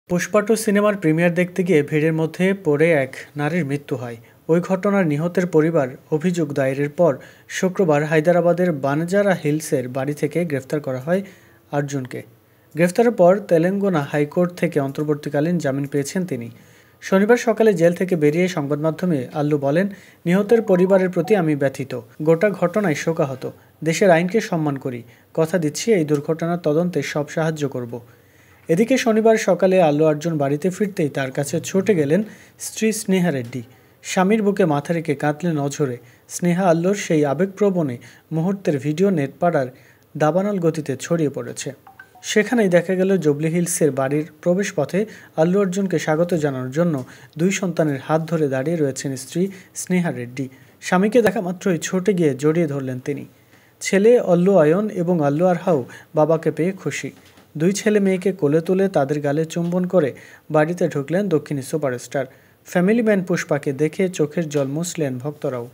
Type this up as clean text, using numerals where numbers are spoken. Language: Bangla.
পুষ্পা টু সিনেমার প্রিমিয়ার দেখতে গিয়ে ভিড়ের মধ্যে পড়ে এক নারীর মৃত্যু হয়। ওই ঘটনার নিহতের পরিবার অভিযোগ দায়েরের পর শুক্রবার হায়দরাবাদের বানজারা হিলসের বাড়ি থেকে গ্রেফতার করা হয় আর্জুনকে। গ্রেফতারের পর তেলেঙ্গানা হাইকোর্ট থেকে অন্তর্বর্তীকালীন জামিন পেয়েছেন তিনি। শনিবার সকালে জেল থেকে বেরিয়ে সংবাদ মাধ্যমে আল্লু বলেন, নিহতের পরিবারের প্রতি আমি ব্যথিত। গোটা ঘটনায় শোকাহত। দেশের আইনকে সম্মান করি। কথা দিচ্ছি এই দুর্ঘটনার তদন্তে সব সাহায্য করব। এদিকে শনিবার সকালে আল্লু অর্জুন বাড়িতে ফিরতেই তার কাছে ছুটে গেলেন স্ত্রী স্নেহা রেড্ডি। স্বামীর বুকে মাথা রেখে কাঁদলেন অঝরে। স্নেহা আল্লুর সেই আবেগপ্রবণে মুহূর্তের ভিডিও নেটপাড়ার দাবানল গতিতে ছড়িয়ে পড়েছে। সেখানেই দেখা গেল জুবলি হিলসের বাড়ির প্রবেশপথে আল্লু অর্জুনকে স্বাগত জানানোর জন্য দুই সন্তানের হাত ধরে দাঁড়িয়ে রয়েছেন স্ত্রী স্নেহা রেড্ডি। স্বামীকে দেখা মাত্রই ছুটে গিয়ে জড়িয়ে ধরলেন তিনি। ছেলে অল্লু আয়ন এবং আল্লু আরহাও বাবাকে পেয়ে খুশি। দুই ছেলে মেয়েকে কোলে তুলে তাদের গালে চুম্বন করে বাড়িতে ঢুকলেন দক্ষিণী সুপারস্টার। ফ্যামিলি ম্যান পুষ্পাকে দেখে চোখের জল মুছলেন ভক্তরাও।